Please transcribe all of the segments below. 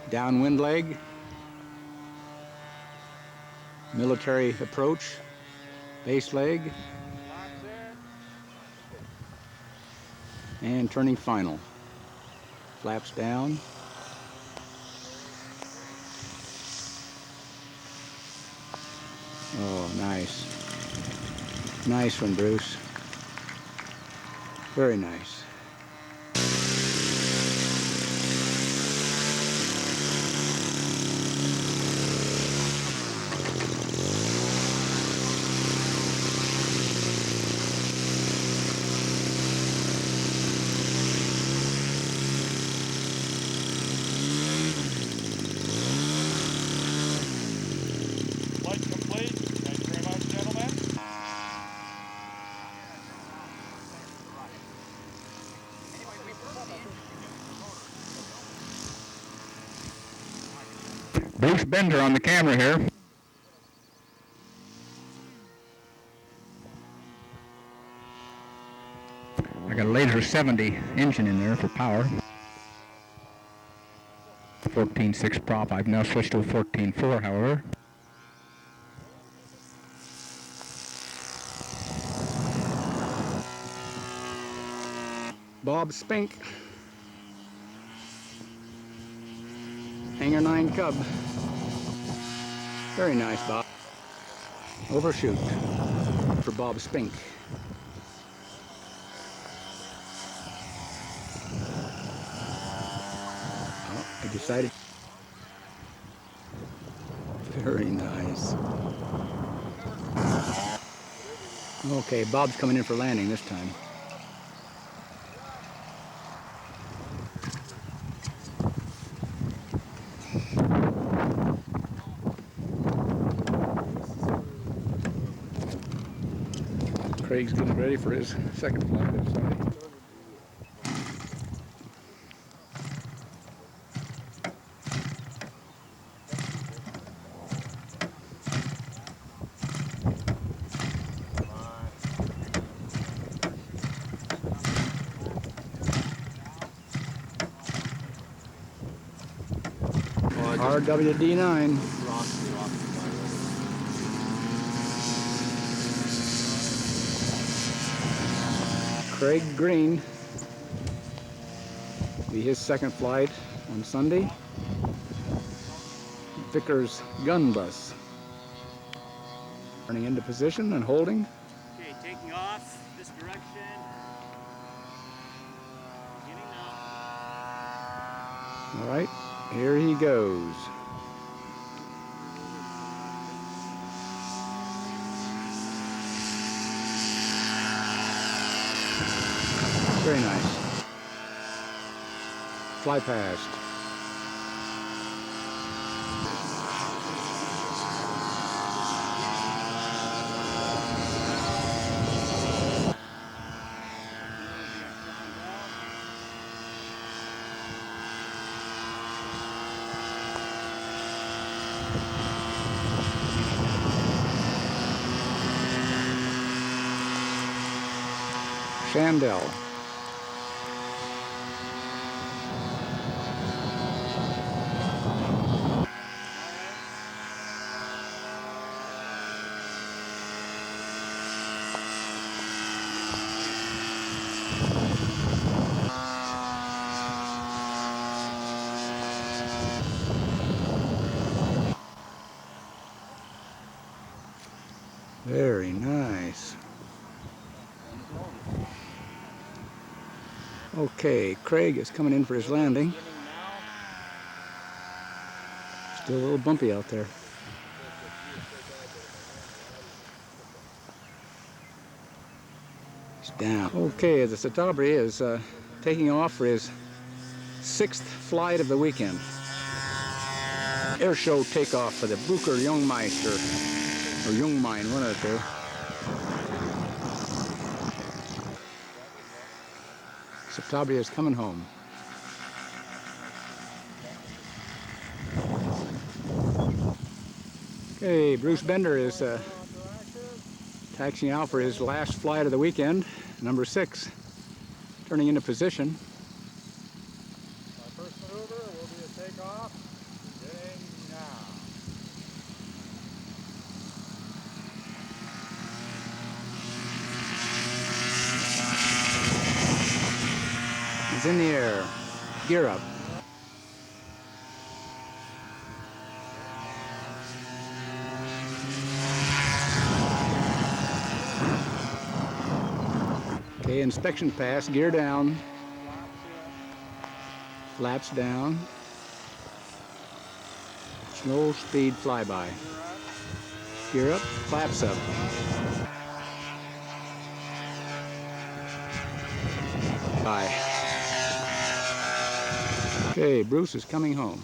downwind leg, military approach, base leg, and turning final. Flaps down. Oh, nice. Nice one, Bruce. Very nice. Bruce Bender on the camera here. I got a Laser 70 engine in there for power. 14.6 prop. I've now switched to a 14.4, however. Bob Spink. Hanger 9 Cub. Very nice, Bob. Overshoot for Bob Spink. Oh, I decided. Very nice. Okay, Bob's coming in for landing this time. Craig's getting ready for his second flight of Sunday. RWD9. Craig Green, be his second flight on Sunday. Vickers gun bus. Turning into position and holding. Okay, taking off this direction. Beginning now. All right, here he goes. Very nice. Fly past. Shandell. Very nice. Okay, Craig is coming in for his landing. Still a little bumpy out there. He's down. Okay, the Citabria is taking off for his 6th flight of the weekend. Air show takeoff for the Bucher Jungmeister, or Jungmine, one of the two. Citabria is coming home. Okay, Bruce Bender is taxiing out for his last flight of the weekend, number 6, turning into position. Our first maneuver will be a takeoff. in the air. Gear up. Okay, inspection pass, gear down. Flaps down. Slow speed flyby. Gear up, flaps up. Bye. Okay, Bruce is coming home.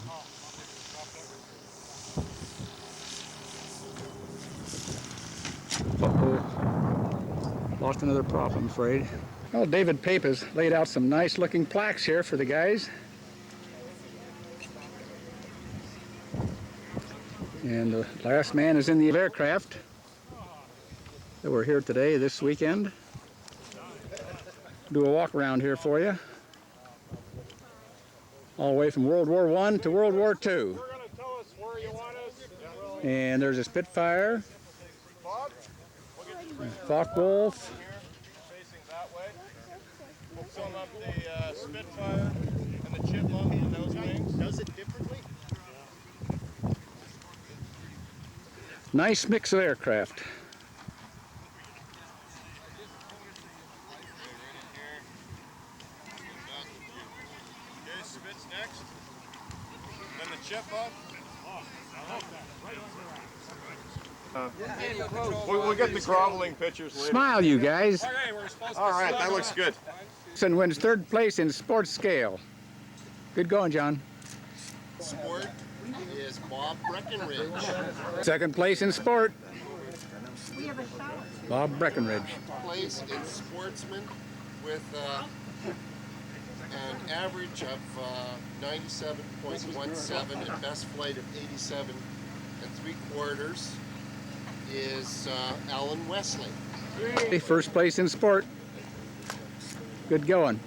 Uh-oh. Lost another prop, I'm afraid. Well, David Pape has laid out some nice looking plaques here for the guys. And the last man is in the aircraft that we're here today, this weekend. Do a walk around here for you. All the way from World War I to World War II. And there's a Spitfire, Focke-Wulf. Facing that way. We'll film up the Spitfire and the Chipmunk and those wings. Does it differently? Nice mix of aircraft. Okay, Spit's next. Then the Chipmunk. We'll get the groveling pictures later. Smile, you guys. All right, that looks good. And wins third place in sports scale. Good going, John. Sport is Bob Breckenridge. Second place in sport. Bob Breckenridge. Place in sportsman with an average of 97.17 and best flight of 87 3/4 is Alan Wesley. First place in sport. Good going.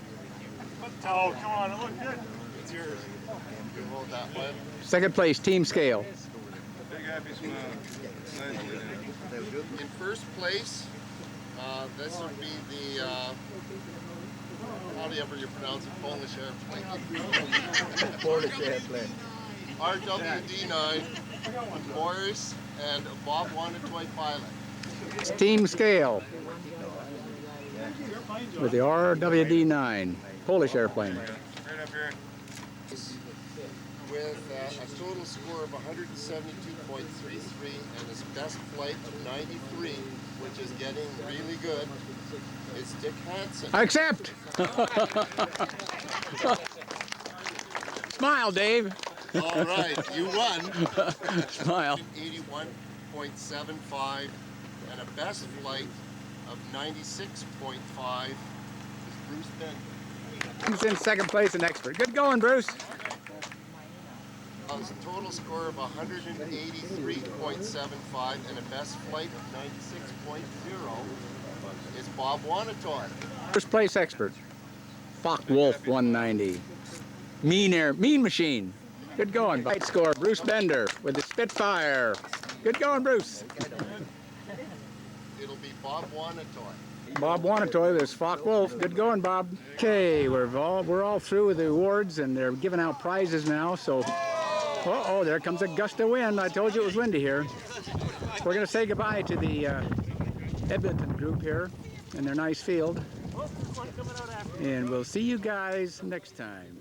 Oh, come on, it looked good. It's yours. You hold that one. Second place, team scale. Big happy smile. In first place, this would be the, however you pronounce it, Polish airplane. Polish airplane. RWD-9, Morris and Bob Wanatoy pilot. Team scale. With the RWD-9, Polish airplane. Right up here. With a total score of 172.33 and his best flight of 93, which is getting really good, is Dick Hansen. I accept. Smile, Dave. All right, you won. Smile. 81.75 and a best flight of 96.5 is Bruce Bender. He's in second place in expert. Good going, Bruce. A total score of 183.75 and a best flight of 96.0 is Bob Wanatoy. First place expert. Focke-Wulf 190. Mean machine. Good going. Flight score, Bruce Bender with the Spitfire. Good going, Bruce. It'll be Bob Wanatoy. Bob Wanatoy with his Focke-Wulf. Good going, Bob. Okay, we're all through with the awards and they're giving out prizes now, so uh-oh, there comes a gust of wind. I told you it was windy here. We're going to say goodbye to the Edmonton group here in their nice field. And we'll see you guys next time.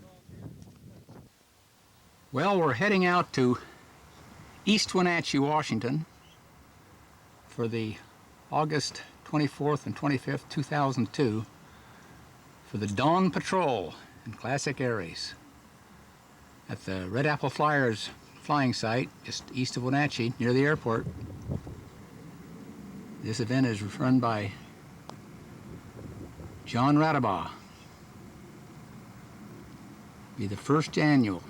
Well, we're heading out to East Wenatchee, Washington for the August 24th and 25th, 2002 for the Dawn Patrol in Classic Air Race at the Red Apple Flyers flying site just east of Wenatchee near the airport. This event is run by John Radabaugh. Be the first annual.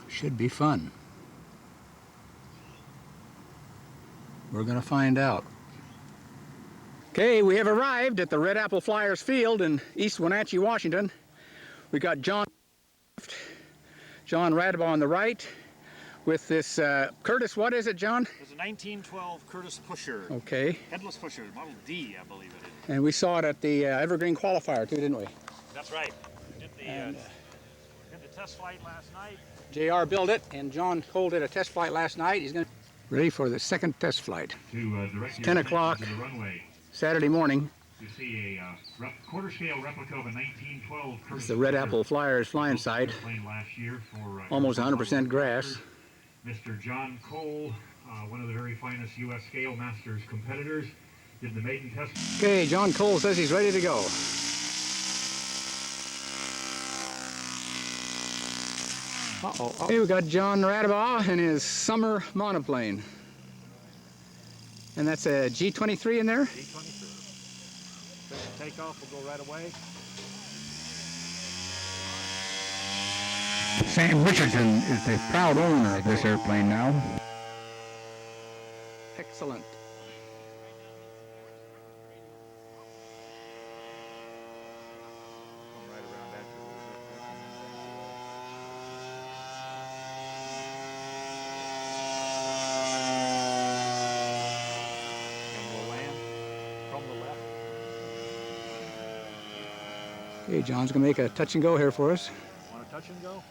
Should be fun. We're going to find out. Okay, we have arrived at the Red Apple Flyers field in East Wenatchee, Washington. We got John Radabaugh on the right with this Curtis, what is it, John? It's a 1912 Curtis Pusher. Okay. Headless Pusher, Model D, I believe it is. And we saw it at the Evergreen Qualifier too, didn't we? That's right. Did And, the test flight last night. JR built it, and John Cole did a test flight last night. He's going to ready for the second test flight. It's 10 o'clock Saturday morning. You see a quarter-scale replica of a 1912 It's the Red Apple Flyers flying site. Last year for, almost 100% grass. Mr. John Cole, one of the very finest U.S. Scale Masters competitors, did the maiden test. Okay, John Cole says he's ready to go. Okay, we got John Radabaugh and his summer monoplane. And that's a G23 in there? G23. Takeoff will go right away. Sam Richardson is the proud owner of this airplane now. Excellent. Okay, John's gonna make a touch and go here for us. Want to touch and go?